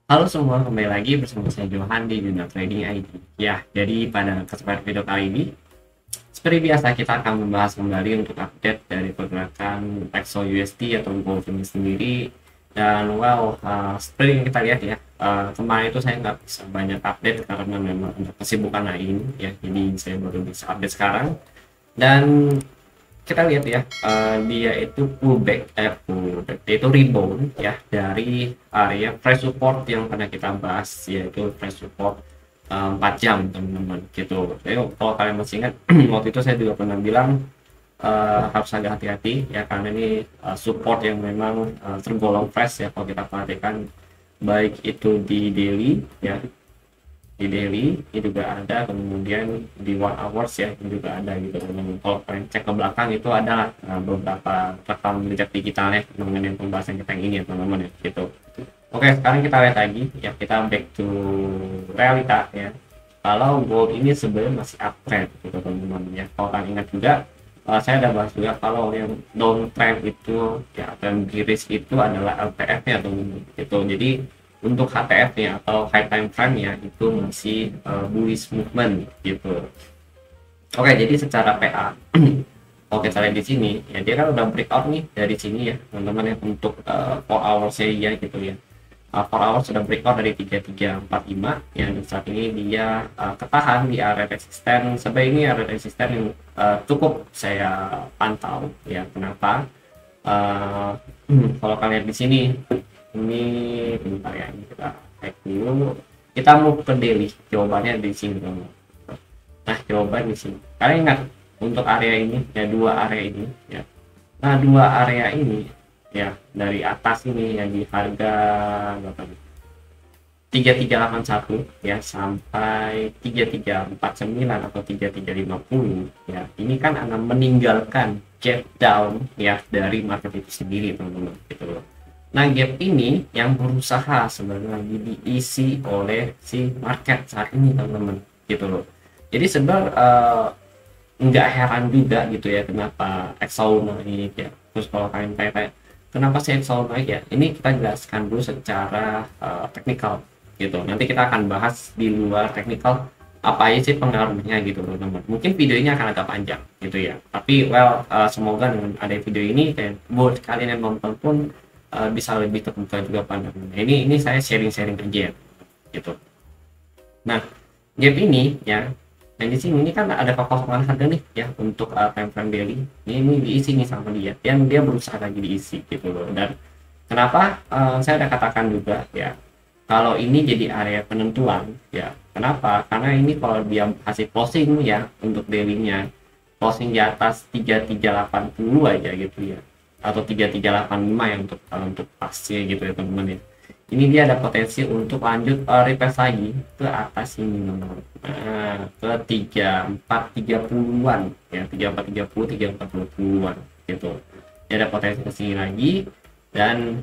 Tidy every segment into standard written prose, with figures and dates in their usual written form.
Halo semua, kembali lagi bersama saya Johan di Juna Trading ID. Ya, jadi pada kesempatan video kali ini, seperti biasa kita akan membahas kembali untuk update dari pergerakan Exo USD atau gold ini sendiri. Dan seperti yang kita lihat ya, kemarin itu saya nggak bisa banyak update karena memang ada kesibukan lain ya. Jadi saya baru bisa update sekarang. Dan kita lihat ya, dia itu pullback, dia itu rebound ya dari area price support yang pernah kita bahas, yaitu price support 4 jam teman-teman gitu. Jadi kalau kalian masih ingat waktu itu saya juga pernah bilang harus agak hati-hati ya, karena ini support yang memang tergolong fresh ya kalau kita perhatikan, baik itu di daily ya, di daily ini juga ada, kemudian di 1 hours ya ini juga ada gitu teman-teman. Kalau kalian cek ke belakang itu ada beberapa rekam jejak digitalnya mengenai pembahasan kita yang ini ya teman-teman ya gitu. Oke, sekarang kita lihat lagi ya, kita back to realita ya. Kalau gold ini sebenarnya masih uptrend gitu teman-teman ya. Kalau kalian ingat juga, saya ada bahas juga kalau yang downtrend itu ya, atau yang bearish itu adalah LTF ya teman-teman gitu. Jadi untuk HTF-nya atau high time frame-nya itu masih bullish movement gitu. Oke, jadi secara PA kalau kita lihat di sini ya, dia kan udah breakout nih dari sini ya teman-teman ya, untuk 4 hours ya gitu ya. 4 hours sudah breakout dari 3345 ya, dan saat ini dia ketahan di area resisten. Sebenarnya ini area resisten yang cukup saya pantau ya. Kenapa? Uh, Kalau kalian di sini ini, bentar ya, ini kita cek dulu. Kita mau ke daily, jawabannya di sini teman. Nah, jawaban di sini. Kalian ingat untuk area ini ya, dua area ini ya. Nah, dua area ini ya, dari atas ini yang di harga berapa nih? 3381 ya sampai 3349 atau 3350 ya. Ini kan akan meninggalkan gap down ya dari market itu sendiri teman-teman gitu loh. Nah, gap ini yang berusaha sebenarnya diisi oleh si market saat ini teman-teman gitu loh. Jadi sebenarnya nggak heran juga gitu ya kenapa Exau naik ya. Terus kalau kalian tanya kenapa sih Exau naik ya, ini kita jelaskan dulu secara teknikal gitu. Nanti kita akan bahas di luar teknikal apa aja sih pengaruhnya gitu loh teman. Mungkin videonya akan agak panjang gitu ya, tapi semoga dengan ada video ini kayak buat kalian yang nonton pun bisa lebih terbuka juga pandangannya. Ini saya sharing-sharing aja ya gitu. Nah, gap ini ya, dan di sini ini kan ada kekosongan harga nih ya untuk time frame daily. Ini diisi nih sama dia, yang dia berusaha lagi diisi gitu loh. Dan kenapa saya udah katakan juga ya, kalau ini jadi area penentuan ya. Kenapa? Karena ini kalau dia hasil closing ya untuk daily-nya, closing di atas 3380 aja gitu ya, atau 3385 ya untuk pasnya gitu ya teman-teman ya. Ini dia ada potensi untuk lanjut reverse lagi ke atas ini teman-teman. Nah, ke 3430-an ya, 3430 3420-an gitu. Dia ada potensi ke sini lagi, dan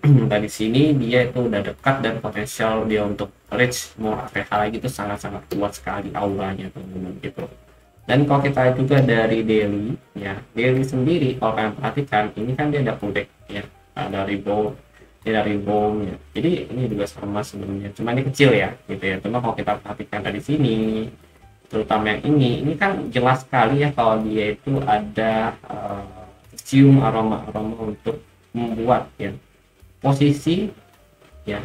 dari sini dia itu udah dekat, dan potensial dia untuk reach more ATH lagi itu sangat-sangat kuat sekali auranya teman-teman gitu. Dan kalau kita juga dari daily ya, daily sendiri kalau kalian perhatikan ini kan dia ada pullback ya, ada rebound, dia ada rebound ya. Jadi ini juga sama sebenarnya, cuma ini kecil ya gitu ya. Cuma kalau kita perhatikan dari sini, terutama yang ini kan jelas sekali ya kalau dia itu ada cium aroma-aroma untuk membuat ya posisi ya,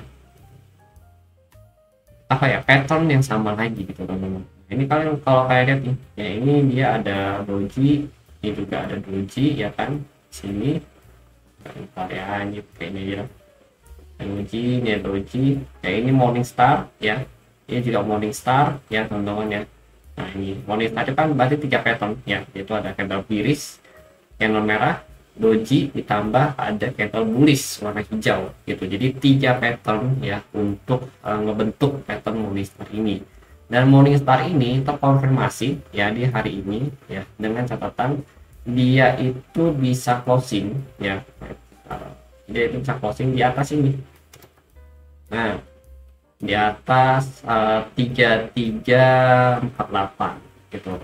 apa ya, pattern yang sama lagi gitu teman-teman. Ini kalian kalau kalian lihat nih ya, ini dia ada doji, ini juga ada doji ya kan, sini ya, ini kayaknya ya doji, ini ada doji ya, ini morning star ya, ini juga morning star ya teman-teman ya. Nah, ini morning star itu kan berarti 3 pattern ya, itu ada candle bearish, candle merah, doji, ditambah ada candle bullish warna hijau gitu. Jadi 3 pattern ya untuk ngebentuk pattern Morningstar ini. Dan Morningstar ini terkonfirmasi ya di hari ini ya, dengan catatan dia itu bisa closing ya, dia itu bisa closing di atas ini. Nah, di atas 3348 gitu.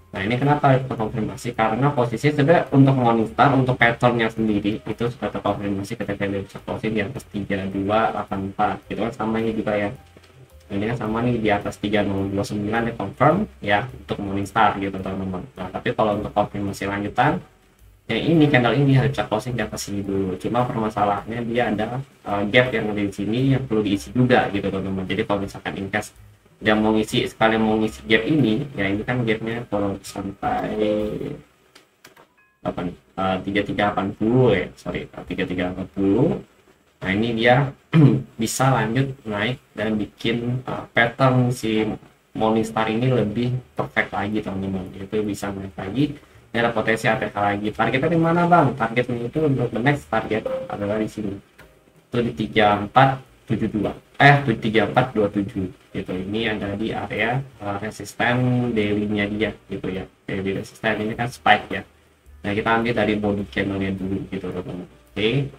Nah ini kenapa terkonfirmasi, karena posisi sudah untuk Morningstar untuk patternnya sendiri itu sudah terkonfirmasi ketika dia bisa closing di atas 3284 gitu kan, sama ini juga ya, ini kan sama nih di atas 3029 ya, confirm ya untuk Morningstar gitu teman-teman. Nah tapi kalau untuk konfirmasi lanjutan yang ini, candle ini harus bisa closing di atas sini dulu, cuma permasalahannya dia ada gap yang ada di sini yang perlu diisi juga gitu teman-teman. Jadi kalau misalkan in case dia mau ngisi, sekalian mau ngisi gap ini ya, ini kan gapnya kalau sampai apa nih, 3380 ya, sorry 3380. Nah ini dia bisa lanjut naik dan bikin pattern si Morningstar ini lebih perfect lagi teman-teman, itu bisa naik lagi. Ini ada potensi ATH lagi. Targetnya di mana bang? Targetnya itu untuk the next target adalah di sini, itu di 3472 3427 gitu. Ini ada di area resisten daily-nya dia gitu ya. Daily resisten ini kan spike ya. Nah kita ambil dari body candle-nya dulu gitu teman-teman. Oke.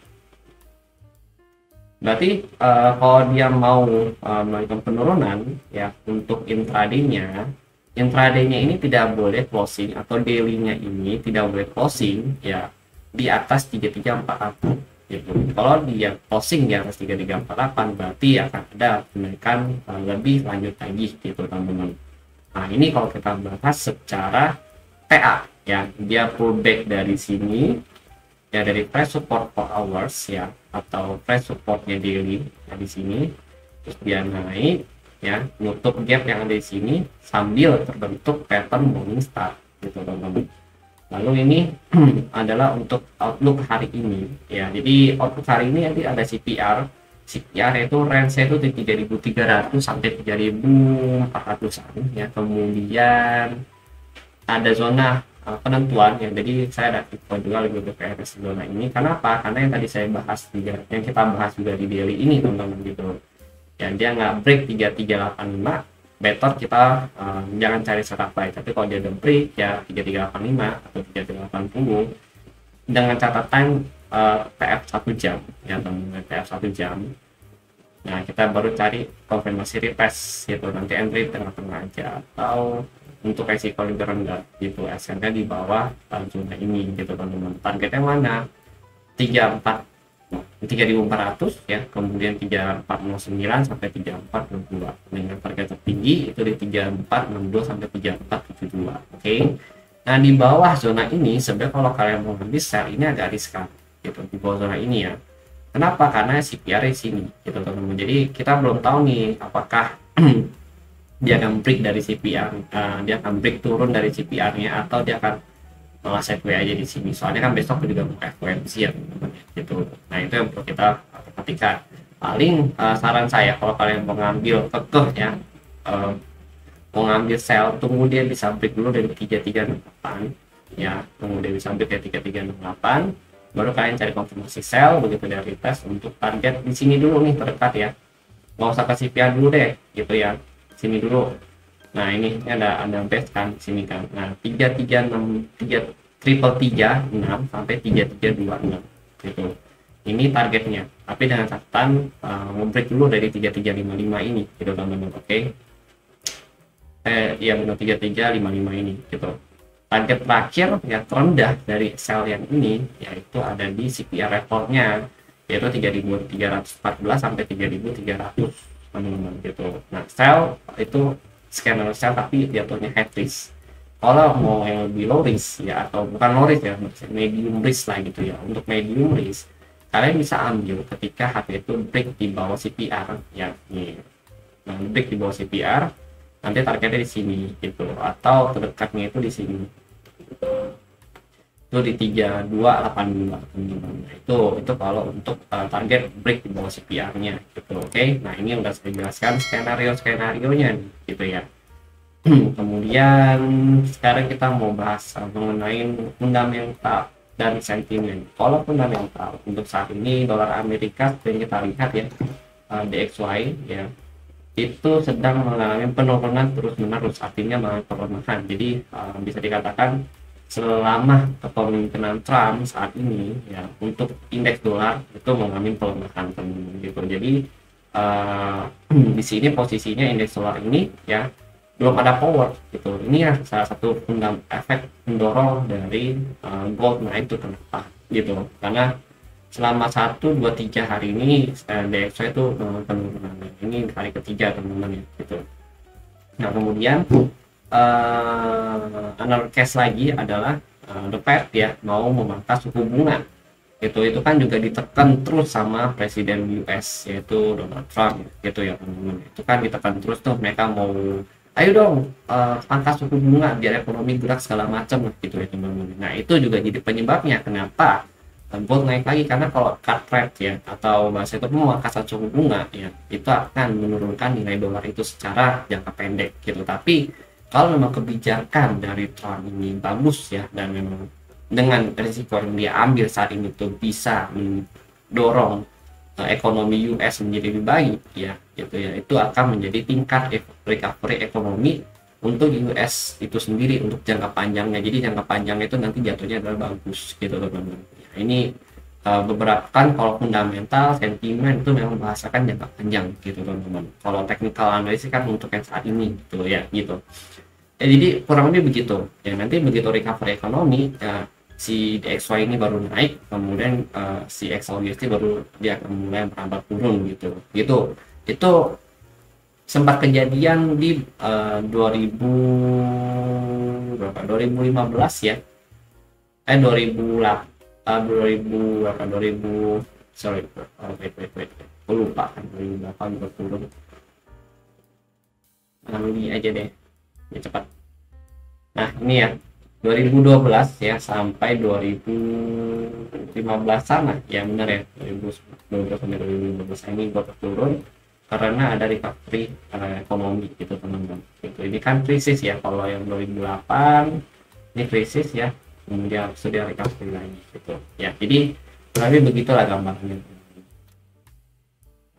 Berarti kalau dia mau melakukan penurunan ya untuk intraday-nya ini tidak boleh closing, atau daily-nya ini tidak boleh closing ya di atas 3348 gitu. Kalau dia closing di atas 3348 berarti akan ada kenaikan lebih lanjut lagi gitu teman-teman. Nah ini kalau kita bahas secara TA ya, dia pullback dari sini ya, dari price support 4 hours ya, atau price supportnya daily ya, di sini, terus dia naik ya, nutup gap yang ada di sini sambil terbentuk pattern Morningstar gitu teman-teman. Lalu ini adalah untuk outlook hari ini ya. Jadi outlook hari ini nanti ada CPR itu range itu di 3300 sampai 3400an ya. Kemudian ada zona penentuan ya, jadi saya ada tipe juga lebih ke zona ini. Kenapa? Karena yang tadi saya bahas juga, yang kita bahas juga di daily ini teman-teman gitu ya, dia nggak break 3385 better kita jangan cari setup buy. Tapi kalau dia udah break ya 3385 atau 3380 dengan catatan TF 1 jam ya teman-teman, TF 1 jam. Nah kita baru cari konfirmasi retest gitu, nanti entry tengah-tengah aja, atau untuk resiko lebih rendah gitu, SN nya di bawah zona ini gitu teman-teman. Targetnya mana? 3400 ya, kemudian 3409 sampai 3462 dengan target tertinggi itu di 3462 sampai 3472. Oke. Nah di bawah zona ini sebenarnya kalau kalian mau ambil sell ini agak riskan gitu di bawah zona ini ya. Kenapa? Karena CPR di sini gitu teman-teman. Jadi kita belum tahu nih apakah dia akan break dari CPR, dia akan break turun dari CPR-nya, atau dia akan malah sideways aja di sini. Soalnya kan besok juga mau FOMC ya teman-teman gitu. Nah itu yang perlu kita perhatikan. Paling saran saya kalau kalian mau ngambil kekeh ya, mau ngambil sell, tunggu dia bisa break dulu dari 3368 ya, tunggu dia bisa break dari 3368, baru kalian cari konfirmasi sell. Begitu dari retest untuk target di sini dulu nih terdekat ya, nggak usah kasih CPR dulu deh gitu ya, sini dulu. Nah ini ada base kan sini kan. Nah 336 sampai 3326 gitu. Ini targetnya. Tapi dengan catatan nge-break dulu dari 3355 ini gitu teman-teman. Oke. Iya benar 3355 ini gitu. Target terakhir ya terendah dari sell yang ini yaitu ada di CPR reportnya, yaitu 3314 sampai 3300 teman-teman gitu. Nah sell itu scanner sell tapi jatuhnya high risk. Kalau mau yang lebih low risk ya, atau bukan low risk ya, medium risk lah gitu ya. Untuk medium risk kalian bisa ambil ketika HP itu break di bawah CPR ya nih. Nah break di bawah CPR nanti targetnya di sini gitu, atau terdekatnya itu di sini itu di 3282 teman-teman. Nah, itu kalau untuk target break di bawah CPR-nya gitu. Oke. Nah ini udah saya jelaskan skenario-nya gitu ya. Kemudian sekarang kita mau bahas mengenai fundamental dan sentimen. Kalau fundamental untuk saat ini dolar Amerika yang kita lihat ya, DXY ya, itu sedang mengalami penurunan terus-menerus, artinya mengalami pelemahan. Jadi bisa dikatakan selama kepemimpinan Trump saat ini ya, untuk indeks dolar itu mengalami pelemahan gitu. Jadi di sini posisinya indeks dolar ini ya belum ada power gitu. Ini ya salah satu efek mendorong dari gold naik itu kenapa gitu, karena selama 1 2 3 hari ini DXY itu penurunan, ini kali ketiga teman-teman ya gitu. Nah kemudian another case lagi adalah the Fed ya mau memangkas suku bunga. Itu kan juga ditekan terus sama presiden US yaitu Donald Trump gitu ya teman-teman. Itu kan ditekan terus tuh, mereka mau ayo dong pangkas suku bunga biar ekonomi gerak segala macam gitu ya teman-teman. Nah itu juga jadi penyebabnya kenapa gold naik lagi, karena kalau cut rate ya atau bahasa itu pemangkasan suku bunga ya itu akan menurunkan nilai dolar itu secara jangka pendek gitu. Tapi kalau memang kebijakan dari Trump ini bagus ya, dan memang dengan risiko yang dia ambil saat ini tuh bisa mendorong ekonomi US menjadi lebih baik ya gitu ya, itu akan menjadi tingkat recovery ekonomi untuk US itu sendiri untuk jangka panjangnya. Jadi jangka panjangnya itu nanti jatuhnya adalah bagus gitu teman-teman. Ya, ini beberapa kan kalau fundamental sentimen itu memang bahasakan jangka panjang gitu teman-teman. Kalau technical analysis kan untuk yang saat ini gitu ya gitu. Jadi kurang lebih begitu ya, nanti begitu recovery ekonomi ya, si DXY ini baru naik, kemudian si XLUSD baru dia akan mulai merambat turun gitu. Itu sempat kejadian di 2015 ya. 2000 sorry, wait. Aku lupa kan 2008 baru turun. Ini aja deh. Ya cepat. Nah, ini ya. 2012 ya sampai 2015 sana ya, benar ya, 2012 sampai 2015 ini baru turun karena ada recovery ekonomi gitu teman-teman gitu. Ini kan krisis ya, kalau yang 2008 ini krisis ya, kemudian sudah recovery lagi gitu ya. Jadi lebih begitulah gambarnya.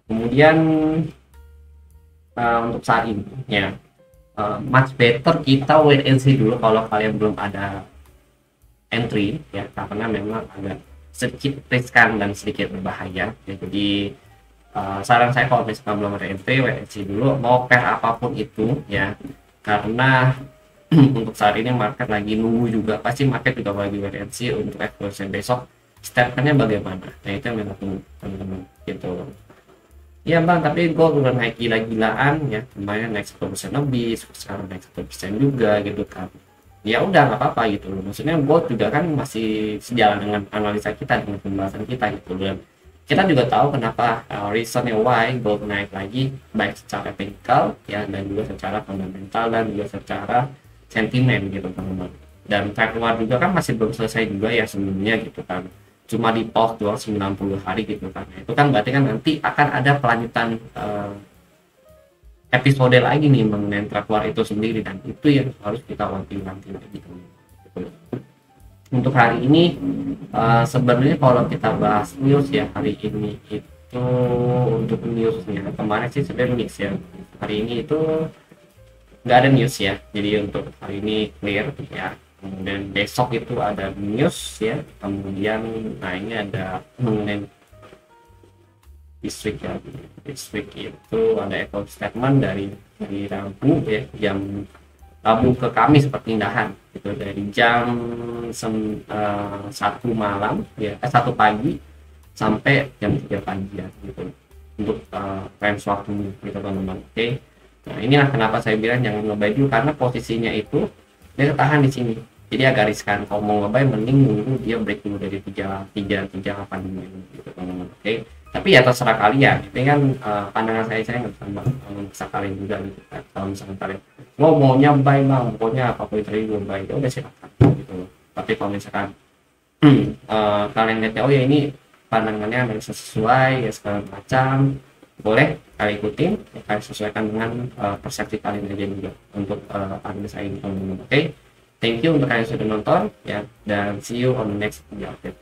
Kemudian untuk saat ini ya much better kita wait and see dulu kalau kalian belum ada entry ya, karena memang agak sedikit riskan dan sedikit berbahaya ya. Jadi saran saya kalau misalkan belum ada entry, wait and see dulu mau pair apapun itu ya, karena untuk saat ini market lagi nunggu juga, pasti market juga lagi wait and see untuk evolution besok stepnya bagaimana. Nah itu yang kita tunggu teman-teman gitu. Iya bang, tapi gold udah naik gila-gilaan ya, kemarin naik 10% lebih, sekarang naik 1% juga gitu kan. Ya udah nggak apa-apa gitu loh, maksudnya gold juga kan masih sejalan dengan analisa kita, dengan pembahasan kita gitu. Dan kita juga tahu kenapa reasonnya why gold naik lagi, baik secara technical ya, dan juga secara fundamental, dan juga secara sentimen gitu teman-teman. Dan trend war juga kan masih belum selesai juga ya sebelumnya gitu kan, cuma di pause doang 90 hari gitu kan. Itu kan berarti kan nanti akan ada pelanjutan episode lagi nih mengenai trend war itu sendiri, dan itu yang harus kita wanti-wanti gitu. Untuk hari ini sebenarnya kalau kita bahas news ya hari ini itu, untuk newsnya kemarin sih sebenarnya mix ya, hari ini itu nggak ada news ya, jadi untuk hari ini clear ya. Kemudian besok itu ada news ya, kemudian nah ini ada mengenai this week ya, this week itu ada economic statement dari Rabu ya, jam Rabu ke Kamis perpindahan gitu, dari jam 1 malam ya, 1 pagi sampai jam 3 pagi ya gitu, untuk range waktu gitu teman-teman. Oke. Nah inilah kenapa saya bilang jangan nge-buy dulu, karena posisinya itu dia ketahan di sini, jadi agak riskan. Kalau mau nge-buy mending nunggu dia break dulu dari 38 gitu teman-teman. Oke. Tapi ya terserah kalian, ini kan pandangan saya nggak bisa kalian juga gitu kan. Kalau misalkan kalian maunya buy bang, pokoknya apapun itu gue buy, ya udah silakan gitu loh. Tapi kalau misalkan kalian lihat oh ya ini pandangannya merasa sesuai ya segala macam, boleh kalian ikutin ya, kalian sesuaikan dengan persepsi kalian aja juga untuk analisa ini teman-teman. Oke. Thank you untuk kalian sudah nonton ya, dan see you on the next video update.